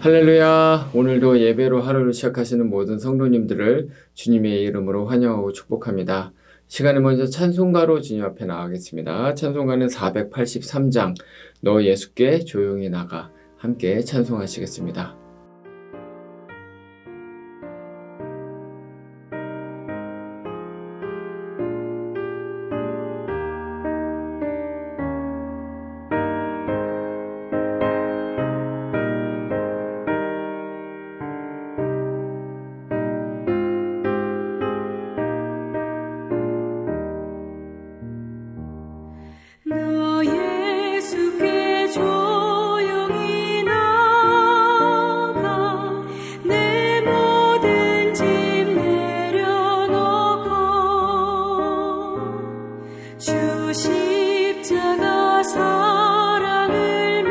할렐루야! 오늘도 예배로 하루를 시작하시는 모든 성도님들을 주님의 이름으로 환영하고 축복합니다. 시간을 먼저 찬송가로 주님 앞에 나가겠습니다. 찬송가는 483장 너 예수께 조용히 나가 함께 찬송하시겠습니다. 너 예수께 조용히 나가 내 모든 짐 내려놓고 주 십자가 사랑을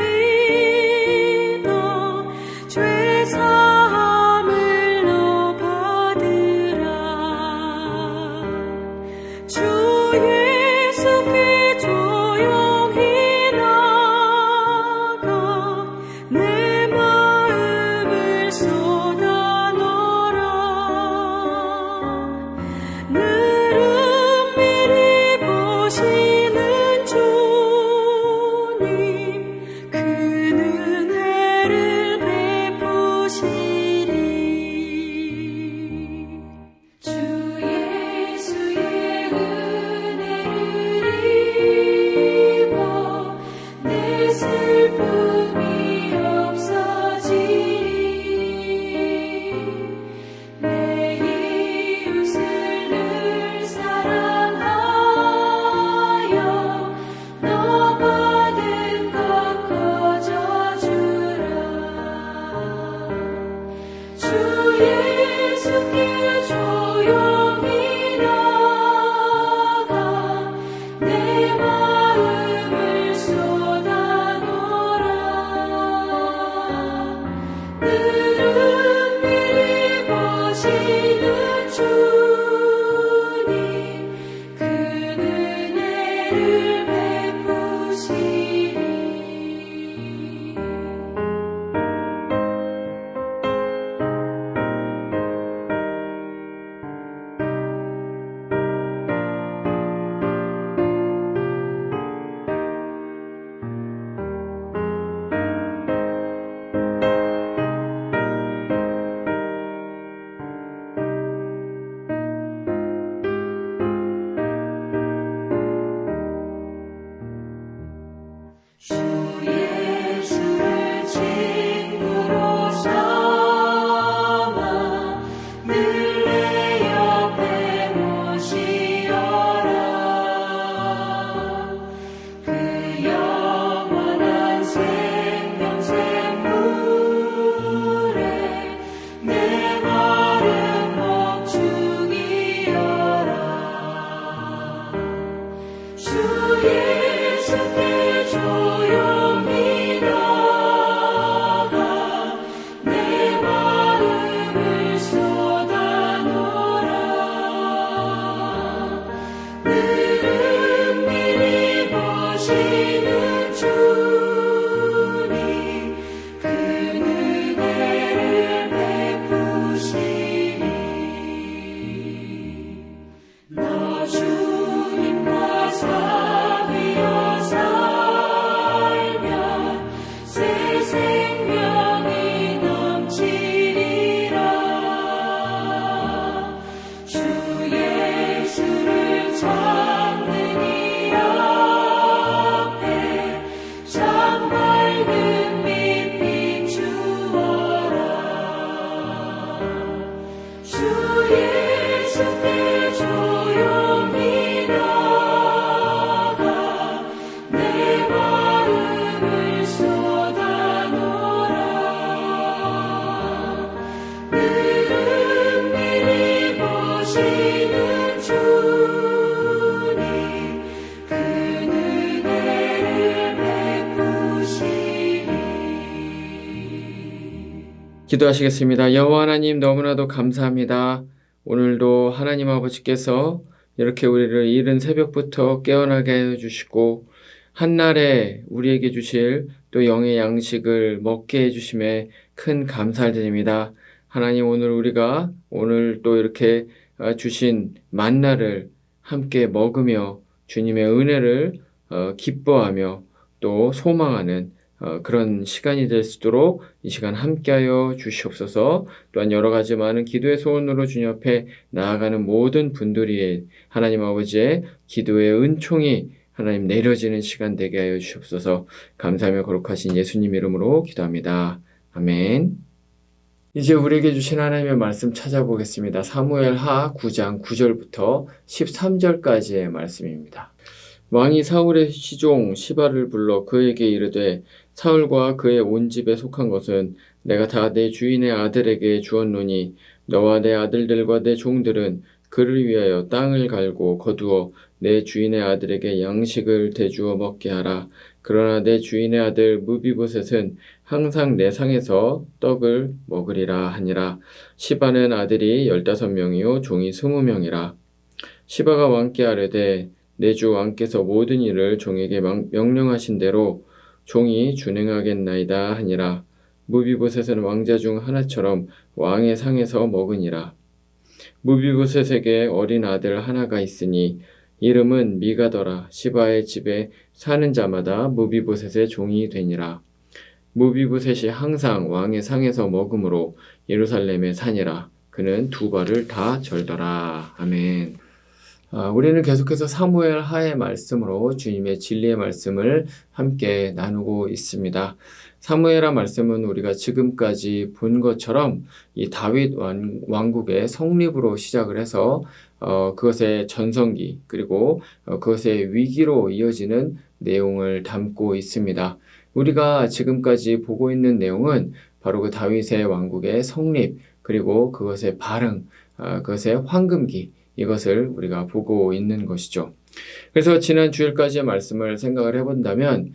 믿어 죄 사함을 너 받으라. 주 예수께 조용히 나가 내 마음을 쏟아 놓으라. 늘 은밀히 보시는 주님 그 은혜를 베푸시리. 주 예수의 은혜를 입어 내 슬픔이 없어지리. 내 이웃을 늘 사랑하여 너 받은 것 거저주라. 주 예수께 조용히 나가 내 마음을 쏟아 놓으라. 늘 은밀히 보시는 주님 그 은혜를 베푸시리. 주 예수를 친구로 삼아 늘 내 옆에 모시어라. 그 영원한 생명샘물에 내 마른 목 죽이어라. 주 예수께 조용히 나가 내 마음을 쏟아 놓으라. 늘 은밀히 보시는 주님 그 은혜를 베푸시리. 너 주님과 사귀어 살면 새 생명이 넘치리라. 주 예수를 찾는 이 앞에 참 밝은 빛 비추어라. 주 예수께 조용히 나가 내 마음을 쏟아 놓으라. 늘 은밀히 보시는 주님 그 은혜를 베푸시리. 기도하시겠습니다. 여호와 하나님 너무나도 감사합니다. 오늘도 하나님 아버지께서 이렇게 우리를 이른 새벽부터 깨어나게 해주시고 한날에 우리에게 주실 또 영의 양식을 먹게 해주심에 큰 감사를 드립니다. 하나님 오늘 또 이렇게 주신 만나를 함께 먹으며 주님의 은혜를 기뻐하며 또 소망하는 그런 시간이 될 수 있도록 이 시간 함께하여 주시옵소서. 또한 여러 가지 많은 기도의 소원으로 주님 앞에 나아가는 모든 분들이 하나님 아버지의 기도의 은총이 하나님 내려지는 시간 되게 하여 주시옵소서. 감사하며 거룩하신 예수님 이름으로 기도합니다. 아멘. 이제 우리에게 주신 하나님의 말씀 찾아보겠습니다. 사무엘하 9장 9절부터 13절까지의 말씀입니다. 왕이 사울의 시종 시바를 불러 그에게 이르되 사울과 그의 온 집에 속한 것은 내가 다 내 주인의 아들에게 주었노니 너와 내 아들들과 내 종들은 그를 위하여 땅을 갈고 거두어 내 주인의 아들에게 양식을 대주어 먹게 하라. 그러나 내 주인의 아들 무비보셋은 항상 내 상에서 떡을 먹으리라 하니라. 시바는 아들이 15명이요 종이 20명이라. 시바가 왕께 아뢰되 내 주 왕께서 모든 일을 종에게 명령하신 대로 종이 준행하겠나이다 하니라. 무비보셋은 왕자 중 하나처럼 왕의 상에서 먹으니라. 무비보셋에게 어린 아들 하나가 있으니 이름은 미가더라. 시바의 집에 사는 자마다 무비보셋의 종이 되니라. 무비보셋이 항상 왕의 상에서 먹음으로 예루살렘에 사니라. 그는 두 발을 다 절더라. 아멘. 우리는 계속해서 사무엘 하의 말씀으로 주님의 진리의 말씀을 함께 나누고 있습니다. 사무엘하 말씀은 우리가 지금까지 본 것처럼 이 다윗 왕국의 성립으로 시작을 해서 그것의 전성기 그리고 그것의 위기로 이어지는 내용을 담고 있습니다. 우리가 지금까지 보고 있는 내용은 바로 그 다윗의 왕국의 성립 그리고 그것의 발흥, 그것의 황금기 이것을 우리가 보고 있는 것이죠. 그래서 지난 주일까지의 말씀을 생각을 해본다면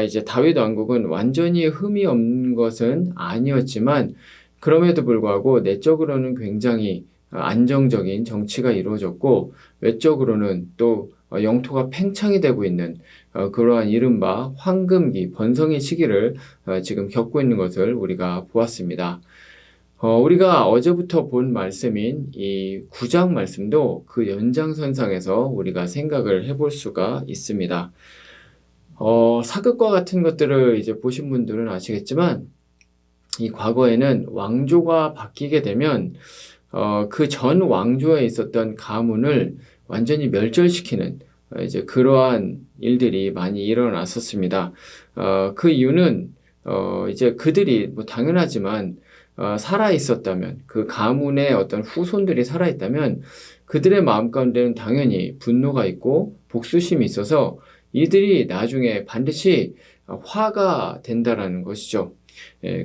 이제 다윗 왕국은 완전히 흠이 없는 것은 아니었지만 그럼에도 불구하고 내적으로는 굉장히 안정적인 정치가 이루어졌고 외적으로는 또 영토가 팽창이 되고 있는 그러한 이른바 황금기, 번성의 시기를 지금 겪고 있는 것을 우리가 보았습니다. 우리가 어제부터 본 말씀인 이 9장 말씀도 그 연장선상에서 우리가 생각을 해볼 수가 있습니다. 사극과 같은 것들을 이제 보신 분들은 아시겠지만 이 과거에는 왕조가 바뀌게 되면 그 전 왕조에 있었던 가문을 완전히 멸절시키는 이제 그러한 일들이 많이 일어났었습니다. 그 이유는 이제 그들이 뭐 당연하지만 살아 있었다면 그 가문의 어떤 후손들이 살아 있다면 그들의 마음 가운데는 당연히 분노가 있고 복수심이 있어서 이들이 나중에 반드시 화가 된다라는 것이죠.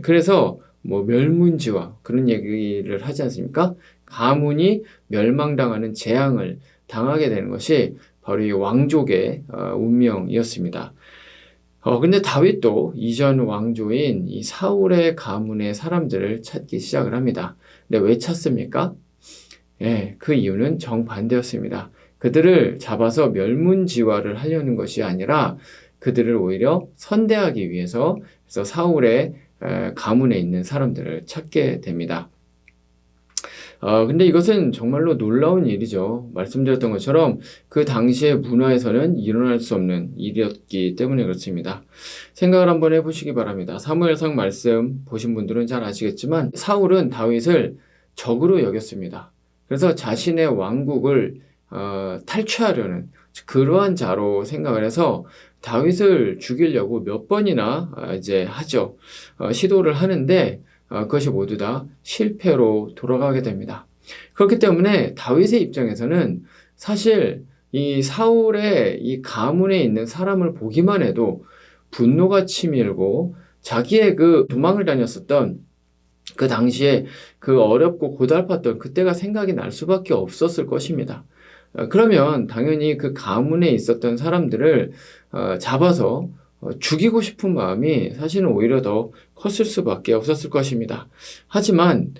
그래서 뭐 멸문지화 그런 얘기를 하지 않습니까? 가문이 멸망당하는 재앙을 당하게 되는 것이 바로 이 왕족의 운명이었습니다. 근데 다윗도 이전 왕조인 이 사울의 가문의 사람들을 찾기 시작을 합니다. 근데 왜 찾습니까? 그 이유는 정반대였습니다. 그들을 잡아서 멸문지화를 하려는 것이 아니라 그들을 오히려 선대하기 위해서 그래서 사울의 가문에 있는 사람들을 찾게 됩니다. 근데 이것은 정말로 놀라운 일이죠. 말씀드렸던 것처럼 그 당시의 문화에서는 일어날 수 없는 일이었기 때문에 그렇습니다. 생각을 한번 해보시기 바랍니다. 사무엘상 말씀 보신 분들은 잘 아시겠지만 사울은 다윗을 적으로 여겼습니다. 그래서 자신의 왕국을 탈취하려는 그러한 자로 생각을 해서 다윗을 죽이려고 몇 번이나 이제 하죠. 시도를 하는데 그것이 모두 다 실패로 돌아가게 됩니다. 그렇기 때문에 다윗의 입장에서는 사실 이 사울의 이 가문에 있는 사람을 보기만 해도 분노가 치밀고 자기의 그 도망을 다녔었던 그 당시에 그 어렵고 고달팠던 그때가 생각이 날 수밖에 없었을 것입니다. 그러면 당연히 그 가문에 있었던 사람들을 잡아서 죽이고 싶은 마음이 사실은 오히려 더 컸을 수밖에 없었을 것입니다. 하지만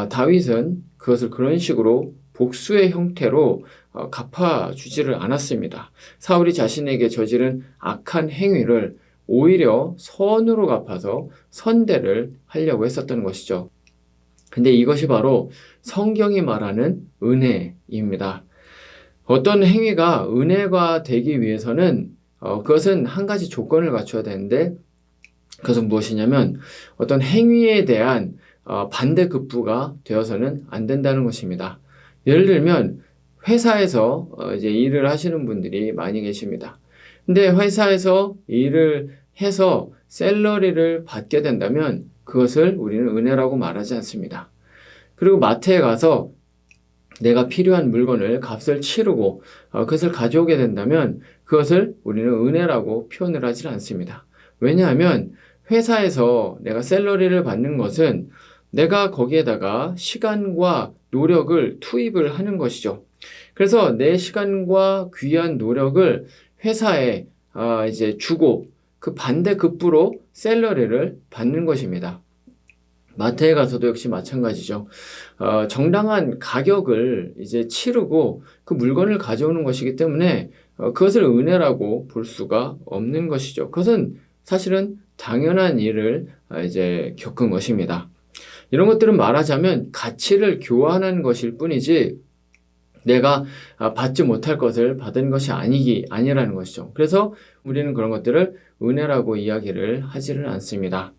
다윗은 그것을 그런 식으로 복수의 형태로 갚아주지를 않았습니다. 사울이 자신에게 저지른 악한 행위를 오히려 선으로 갚아서 선대를 하려고 했었던 것이죠. 근데 이것이 바로 성경이 말하는 은혜입니다. 어떤 행위가 은혜가 되기 위해서는 그것은 한 가지 조건을 갖춰야 되는데 그것은 무엇이냐면 어떤 행위에 대한 반대급부가 되어서는 안 된다는 것입니다. 예를 들면 회사에서 이제 일을 하시는 분들이 많이 계십니다. 근데 회사에서 일을 해서 샐러리를 받게 된다면 그것을 우리는 은혜라고 말하지 않습니다. 그리고 마트에 가서 내가 필요한 물건을 값을 치르고 그것을 가져오게 된다면 그것을 우리는 은혜라고 표현을 하지 않습니다. 왜냐하면 회사에서 내가 샐러리를 받는 것은 내가 거기에다가 시간과 노력을 투입을 하는 것이죠. 그래서 내 시간과 귀한 노력을 회사에 이제 주고 그 반대급부로 샐러리를 받는 것입니다. 마트에 가서도 역시 마찬가지죠. 정당한 가격을 이제 치르고 그 물건을 가져오는 것이기 때문에 그것을 은혜라고 볼 수가 없는 것이죠. 그것은 사실은 당연한 일을 이제 겪은 것입니다. 이런 것들은 말하자면 가치를 교환하는 것일 뿐이지 내가 받지 못할 것을 받은 것이 아니라는 것이죠. 그래서 우리는 그런 것들을 은혜라고 이야기를 하지를 않습니다.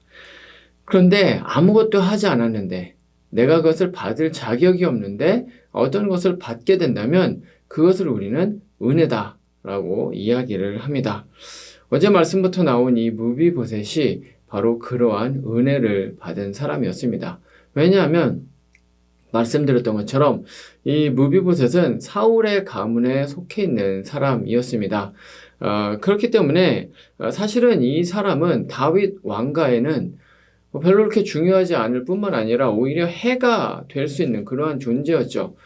그런데 아무것도 하지 않았는데 내가 그것을 받을 자격이 없는데 어떤 것을 받게 된다면 그것을 우리는 은혜다라고 이야기를 합니다. 어제 말씀부터 나온 이 무비보셋이 바로 그러한 은혜를 받은 사람이었습니다. 왜냐하면 말씀드렸던 것처럼 이 무비보셋은 사울의 가문에 속해 있는 사람이었습니다. 그렇기 때문에 사실은 이 사람은 다윗 왕가에는 별로 그렇게 중요하지 않을 뿐만 아니라 오히려 해가 될 수 있는 그러한 존재였죠.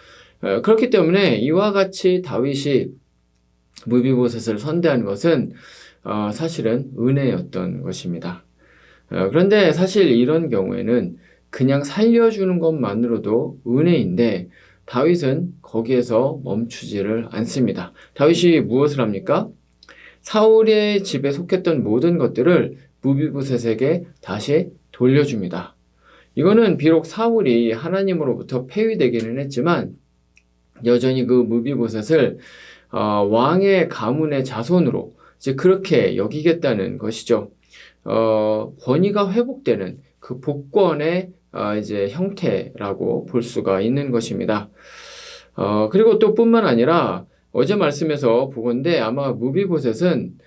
그렇기 때문에 이와 같이 다윗이 무비보셋을 선대한 것은 사실은 은혜였던 것입니다. 그런데 사실 이런 경우에는 그냥 살려주는 것만으로도 은혜인데 다윗은 거기에서 멈추지를 않습니다. 다윗이 무엇을 합니까? 사울의 집에 속했던 모든 것들을 무비보셋에게 다시 돌려줍니다. 이거는 비록 사울이 하나님으로부터 폐위되기는 했지만 여전히 그 무비보셋을 왕의 가문의 자손으로 이제 그렇게 여기겠다는 것이죠. 권위가 회복되는 그 복권의 이제 형태라고 볼 수가 있는 것입니다. 그리고 또 뿐만 아니라 어제 말씀에서 보건대 아마 무비보셋은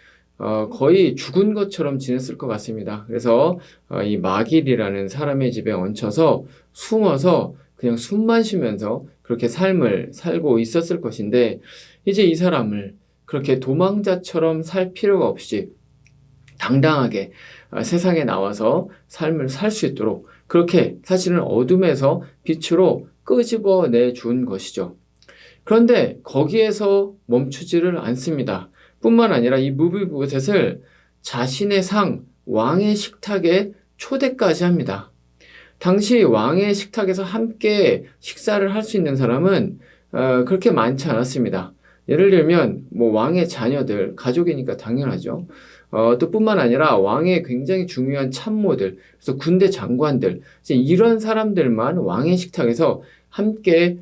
거의 죽은 것처럼 지냈을 것 같습니다. 그래서 이 마길이라는 사람의 집에 얹혀서 숨어서 그냥 숨만 쉬면서 그렇게 삶을 살고 있었을 것인데 이제 이 사람을 그렇게 도망자처럼 살 필요가 없이 당당하게 세상에 나와서 삶을 살 수 있도록 그렇게 사실은 어둠에서 빛으로 끄집어내 준 것이죠. 그런데 거기에서 멈추지를 않습니다. 뿐만 아니라 이 무비보셋을 자신의 상, 왕의 식탁에 초대까지 합니다. 당시 왕의 식탁에서 함께 식사를 할 수 있는 사람은 그렇게 많지 않았습니다. 예를 들면 뭐 왕의 자녀들, 가족이니까 당연하죠. 또 뿐만 아니라 왕의 굉장히 중요한 참모들, 그래서 군대 장관들, 이런 사람들만 왕의 식탁에서 함께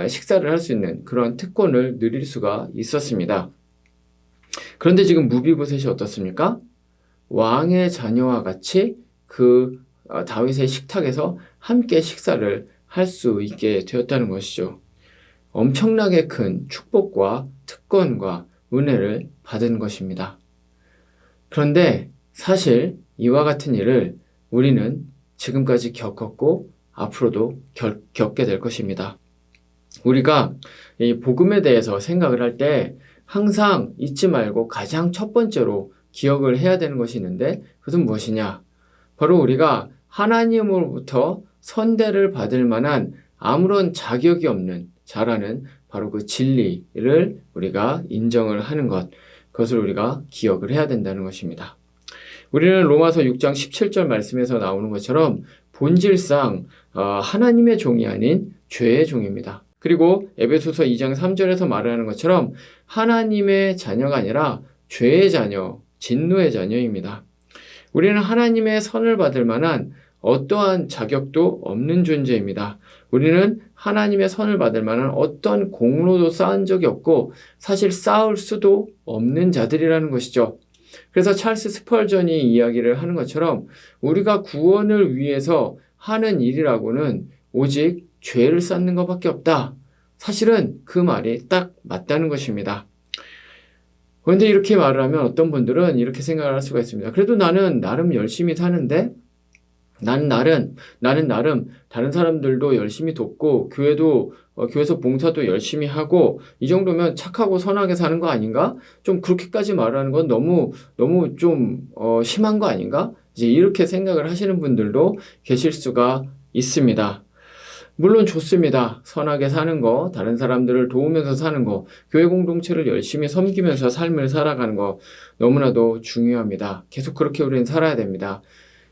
식사를 할 수 있는 그런 특권을 누릴 수가 있었습니다. 그런데 지금 무비보셋이 어떻습니까? 왕의 자녀와 같이 그 다윗의 식탁에서 함께 식사를 할 수 있게 되었다는 것이죠. 엄청나게 큰 축복과 특권과 은혜를 받은 것입니다. 그런데 사실 이와 같은 일을 우리는 지금까지 겪었고 앞으로도 겪게 될 것입니다. 우리가 이 복음에 대해서 생각을 할 때 항상 잊지 말고 가장 첫 번째로 기억을 해야 되는 것이 있는데 그것은 무엇이냐? 바로 우리가 하나님으로부터 선대를 받을 만한 아무런 자격이 없는 자라는 바로 그 진리를 우리가 인정을 하는 것, 그것을 우리가 기억을 해야 된다는 것입니다. 우리는 로마서 6장 17절 말씀에서 나오는 것처럼 본질상 하나님의 종이 아닌 죄의 종입니다. 그리고 에베소서 2장 3절에서 말하는 것처럼 하나님의 자녀가 아니라 죄의 자녀, 진노의 자녀입니다. 우리는 하나님의 선을 받을 만한 어떠한 자격도 없는 존재입니다. 우리는 하나님의 선을 받을 만한 어떤 공로도 쌓은 적이 없고 사실 쌓을 수도 없는 자들이라는 것이죠. 그래서 찰스 스펄전이 이야기를 하는 것처럼 우리가 구원을 위해서 하는 일이라고는 오직 죄를 쌓는 것밖에 없다. 사실은 그 말이 딱 맞다는 것입니다. 그런데 이렇게 말을 하면 어떤 분들은 이렇게 생각을 할 수가 있습니다. 그래도 나는 나름 열심히 사는데 나는 나름 다른 사람들도 열심히 돕고 교회에서 봉사도 열심히 하고 이 정도면 착하고 선하게 사는 거 아닌가? 좀 그렇게까지 말하는 건 너무 좀 심한 거 아닌가? 이제 이렇게 생각을 하시는 분들도 계실 수가 있습니다. 물론 좋습니다. 선하게 사는 거, 다른 사람들을 도우면서 사는 거, 교회 공동체를 열심히 섬기면서 삶을 살아가는 거 너무나도 중요합니다. 계속 그렇게 우리는 살아야 됩니다.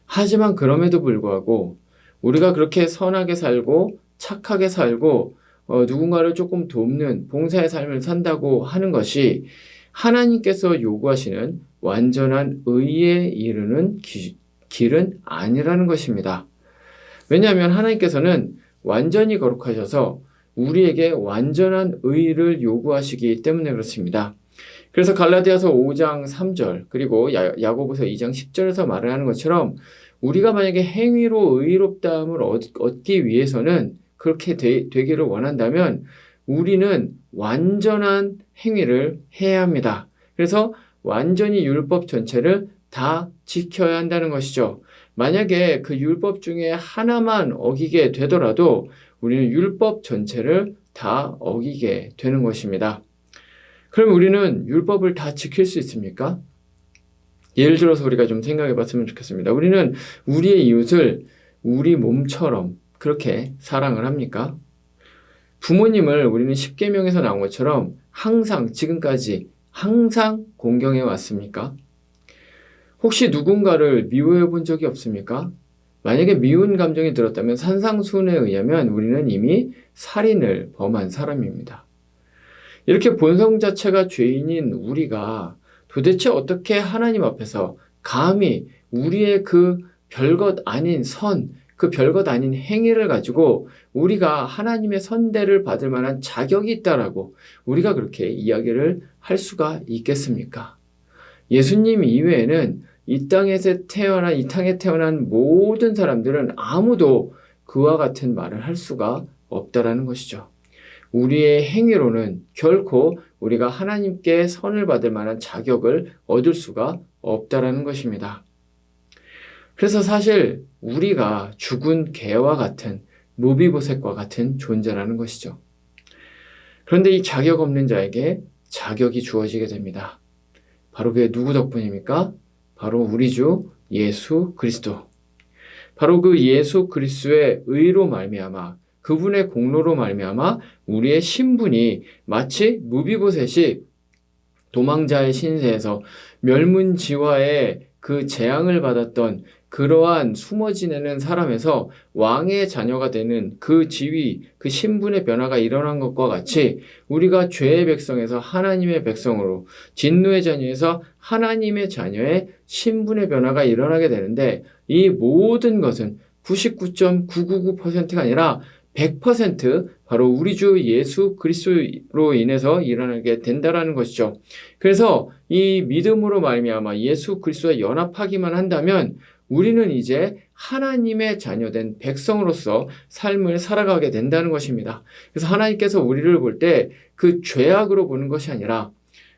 하지만 그럼에도 불구하고 우리가 그렇게 선하게 살고 착하게 살고 누군가를 조금 돕는 봉사의 삶을 산다고 하는 것이 하나님께서 요구하시는 완전한 의에 이르는 길은 아니라는 것입니다. 왜냐하면 하나님께서는 완전히 거룩하셔서 우리에게 완전한 의를 요구하시기 때문에 그렇습니다. 그래서 갈라디아서 5장 3절 그리고 야고보서 2장 10절에서 말을 하는 것처럼 우리가 만약에 행위로 의롭다함을 얻기 위해서는 그렇게 되기를 원한다면 우리는 완전한 행위를 해야 합니다. 그래서 완전히 율법 전체를 다 지켜야 한다는 것이죠. 만약에 그 율법 중에 하나만 어기게 되더라도 우리는 율법 전체를 다 어기게 되는 것입니다. 그럼 우리는 율법을 다 지킬 수 있습니까? 예를 들어서 우리가 좀 생각해 봤으면 좋겠습니다. 우리는 우리의 이웃을 우리 몸처럼 그렇게 사랑을 합니까? 부모님을 우리는 십계명에서 나온 것처럼 지금까지 항상 공경해 왔습니까? 혹시 누군가를 미워해 본 적이 없습니까? 만약에 미운 감정이 들었다면 산상수훈에 의하면 우리는 이미 살인을 범한 사람입니다. 이렇게 본성 자체가 죄인인 우리가 도대체 어떻게 하나님 앞에서 감히 우리의 그 별것 아닌 그 별것 아닌 행위를 가지고 우리가 하나님의 선대를 받을 만한 자격이 있다라고 우리가 그렇게 이야기를 할 수가 있겠습니까? 예수님 이외에는 이 땅에 태어난 모든 사람들은 아무도 그와 같은 말을 할 수가 없다라는 것이죠. 우리의 행위로는 결코 우리가 하나님께 선을 받을 만한 자격을 얻을 수가 없다라는 것입니다. 그래서 사실 우리가 죽은 개와 같은 무비보셋과 같은 존재라는 것이죠. 그런데 이 자격 없는 자에게 자격이 주어지게 됩니다. 바로 그게 누구 덕분입니까? 바로 우리 주 예수 그리스도. 바로 그 예수 그리스도의 의로 말미암아 그분의 공로로 말미암아 우리의 신분이 마치 무비보셋이 도망자의 신세에서 멸문지화의 그 재앙을 받았던 그러한 숨어 지내는 사람에서 왕의 자녀가 되는 그 지위, 그 신분의 변화가 일어난 것과 같이 우리가 죄의 백성에서 하나님의 백성으로 진노의 자녀에서 하나님의 자녀의 신분의 변화가 일어나게 되는데 이 모든 것은 99.999%가 아니라 100% 바로 우리 주 예수 그리스도로 인해서 일어나게 된다라는 것이죠. 그래서 이 믿음으로 말미암아 예수 그리스도와 연합하기만 한다면 우리는 이제 하나님의 자녀된 백성으로서 삶을 살아가게 된다는 것입니다. 그래서 하나님께서 우리를 볼 때 그 죄악으로 보는 것이 아니라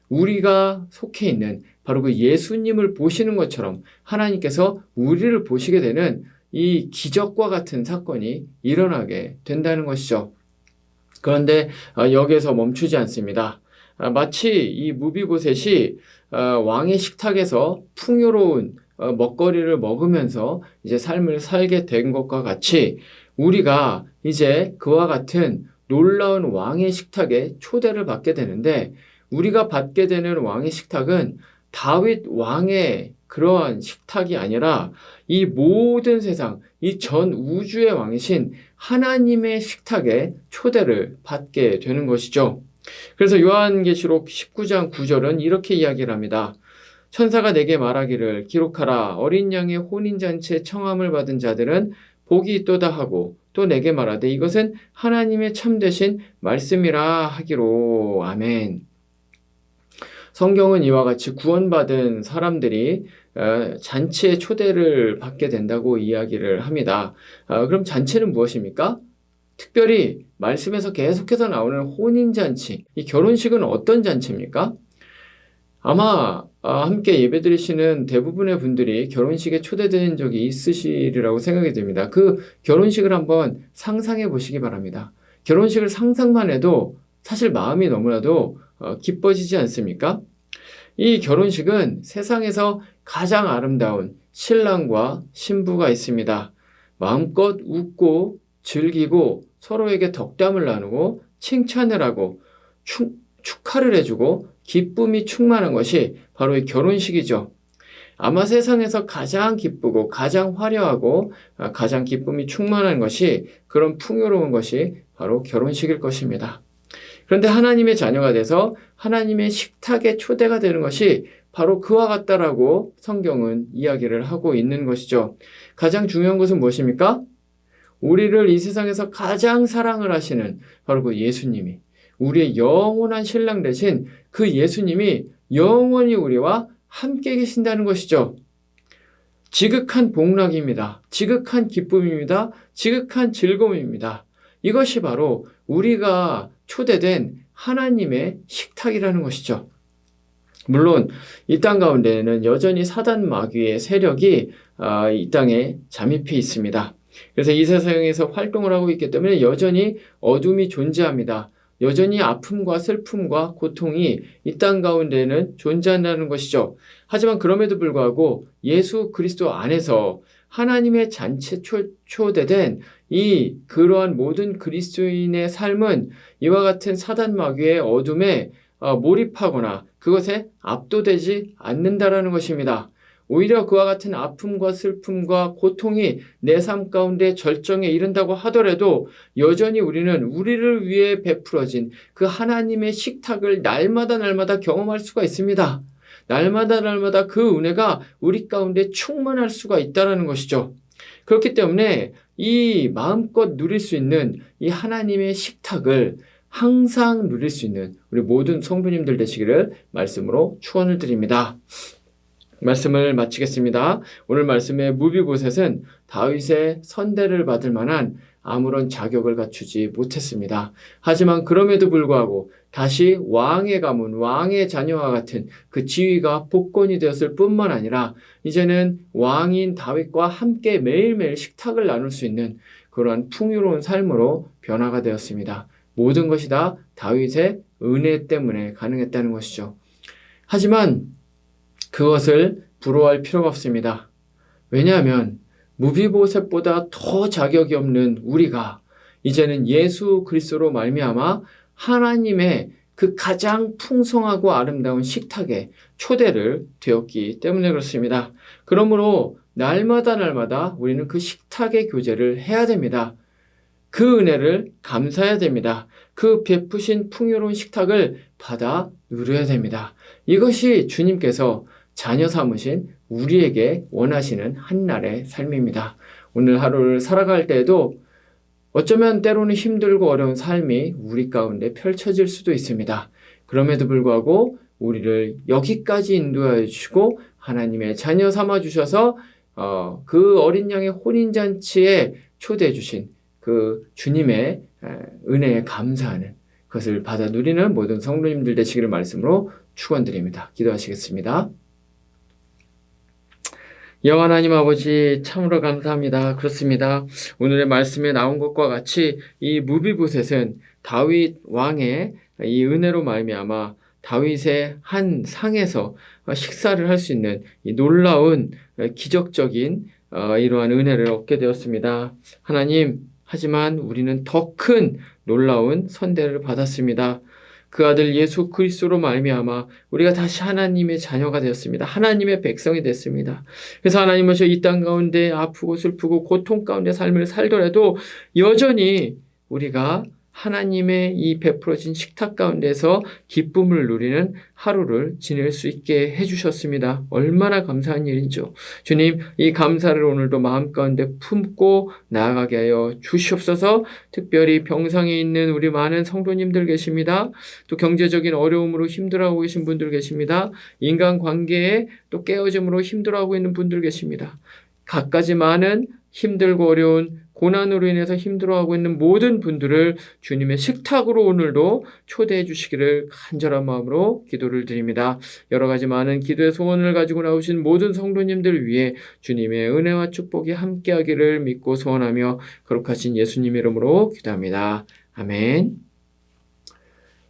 우리가 속해 있는 바로 그 예수님을 보시는 것처럼 하나님께서 우리를 보시게 되는 이 기적과 같은 사건이 일어나게 된다는 것이죠. 그런데 여기에서 멈추지 않습니다. 마치 이 무비보셋이 왕의 식탁에서 풍요로운 먹거리를 먹으면서 이제 삶을 살게 된 것과 같이 우리가 이제 그와 같은 놀라운 왕의 식탁에 초대를 받게 되는데 우리가 받게 되는 왕의 식탁은 다윗 왕의 그러한 식탁이 아니라 이 모든 세상, 이 전 우주의 왕이신 하나님의 식탁에 초대를 받게 되는 것이죠. 그래서 요한계시록 19장 9절은 이렇게 이야기를 합니다. 천사가 내게 말하기를 기록하라. 어린 양의 혼인잔치에 청함을 받은 자들은 복이 있도다 하고 또 내게 말하되 이것은 하나님의 참되신 말씀이라 하기로. 아멘. 성경은 이와 같이 구원받은 사람들이 잔치의 초대를 받게 된다고 이야기를 합니다. 그럼 잔치는 무엇입니까? 특별히 말씀에서 계속해서 나오는 혼인잔치, 이 결혼식은 어떤 잔치입니까? 아마 함께 예배드리시는 대부분의 분들이 결혼식에 초대된 적이 있으시리라고 생각이 됩니다. 그 결혼식을 한번 상상해 보시기 바랍니다. 결혼식을 상상만 해도 사실 마음이 너무나도 기뻐지지 않습니까? 이 결혼식은 세상에서 가장 아름다운 신랑과 신부가 있습니다. 마음껏 웃고 즐기고 서로에게 덕담을 나누고 칭찬을 하고 축하를 해주고 기쁨이 충만한 것이 바로 이 결혼식이죠. 아마 세상에서 가장 기쁘고 가장 화려하고 가장 기쁨이 충만한 것이, 그런 풍요로운 것이 바로 결혼식일 것입니다. 그런데 하나님의 자녀가 돼서 하나님의 식탁에 초대가 되는 것이 바로 그와 같다라고 성경은 이야기를 하고 있는 것이죠. 가장 중요한 것은 무엇입니까? 우리를 이 세상에서 가장 사랑을 하시는 바로 그 예수님이, 우리의 영원한 신랑 되신 그 예수님이 영원히 우리와 함께 계신다는 것이죠. 지극한 복락입니다. 지극한 기쁨입니다. 지극한 즐거움입니다. 이것이 바로 우리가 초대된 하나님의 식탁이라는 것이죠. 물론 이 땅 가운데에는 여전히 사단 마귀의 세력이 이 땅에 잠입해 있습니다. 그래서 이 세상에서 활동을 하고 있기 때문에 여전히 어둠이 존재합니다. 여전히 아픔과 슬픔과 고통이 이 땅 가운데는 존재한다는 것이죠. 하지만 그럼에도 불구하고 예수 그리스도 안에서 하나님의 잔치에 초대된 그러한 모든 그리스도인의 삶은 이와 같은 사단 마귀의 어둠에 몰입하거나 그것에 압도되지 않는다라는 것입니다. 오히려 그와 같은 아픔과 슬픔과 고통이 내 삶 가운데 절정에 이른다고 하더라도 여전히 우리는 우리를 위해 베풀어진 그 하나님의 식탁을 날마다 경험할 수가 있습니다. 날마다 그 은혜가 우리 가운데 충만할 수가 있다는 것이죠. 그렇기 때문에 이 마음껏 누릴 수 있는 이 하나님의 식탁을 항상 누릴 수 있는 우리 모든 성도님들 되시기를 말씀으로 축원을 드립니다. 말씀을 마치겠습니다. 오늘 말씀의 무비보셋은 다윗의 선대를 받을 만한 아무런 자격을 갖추지 못했습니다. 하지만 그럼에도 불구하고 다시 왕의 가문, 왕의 자녀와 같은 그 지위가 복권이 되었을 뿐만 아니라 이제는 왕인 다윗과 함께 매일매일 식탁을 나눌 수 있는 그러한 풍요로운 삶으로 변화가 되었습니다. 모든 것이 다 다윗의 은혜 때문에 가능했다는 것이죠. 하지만 그것을 부러워할 필요가 없습니다. 왜냐하면 무비보셋보다 더 자격이 없는 우리가 이제는 예수 그리스도로 말미암아 하나님의 그 가장 풍성하고 아름다운 식탁에 초대를 되었기 때문에 그렇습니다. 그러므로 날마다 우리는 그 식탁의 교제를 해야 됩니다. 그 은혜를 감사해야 됩니다. 그 베푸신 풍요로운 식탁을 받아 누려야 됩니다. 이것이 주님께서 자녀 삼으신 우리에게 원하시는 한날의 삶입니다. 오늘 하루를 살아갈 때에도 어쩌면 때로는 힘들고 어려운 삶이 우리 가운데 펼쳐질 수도 있습니다. 그럼에도 불구하고 우리를 여기까지 인도하여 주시고 하나님의 자녀 삼아 주셔서 그 어린 양의 혼인잔치에 초대해 주신 그 주님의 은혜에 감사하는 그것을 받아 누리는 모든 성도님들 되시기를 말씀으로 축원드립니다. 기도하시겠습니다. 여호와 하나님 아버지 참으로 감사합니다. 그렇습니다. 오늘의 말씀에 나온 것과 같이 이 무비보셋은 다윗 왕의 이 은혜로 말미암아 다윗의 한 상에서 식사를 할 수 있는 이 놀라운 기적적인 이러한 은혜를 얻게 되었습니다. 하나님, 하지만 우리는 더 큰 놀라운 선대를 받았습니다. 그 아들 예수 그리스도로 말미암아 우리가 다시 하나님의 자녀가 되었습니다. 하나님의 백성이 됐습니다. 그래서 하나님은 이 땅 가운데 아프고 슬프고 고통 가운데 삶을 살더라도 여전히 우리가 하나님의 이 베풀어진 식탁 가운데서 기쁨을 누리는 하루를 지낼 수 있게 해주셨습니다. 얼마나 감사한 일인지요. 주님, 이 감사를 오늘도 마음 가운데 품고 나아가게 하여 주시옵소서. 특별히 병상에 있는 우리 많은 성도님들 계십니다. 또 경제적인 어려움으로 힘들어하고 계신 분들 계십니다. 인간관계에 또 깨어짐으로 힘들어하고 있는 분들 계십니다. 갖가지 많은 힘들고 어려운 고난으로 인해서 힘들어하고 있는 모든 분들을 주님의 식탁으로 오늘도 초대해 주시기를 간절한 마음으로 기도를 드립니다. 여러 가지 많은 기도의 소원을 가지고 나오신 모든 성도님들 위해 주님의 은혜와 축복이 함께하기를 믿고 소원하며 거룩하신 예수님 이름으로 기도합니다. 아멘.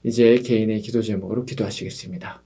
이제 개인의 기도 제목으로 기도하시겠습니다.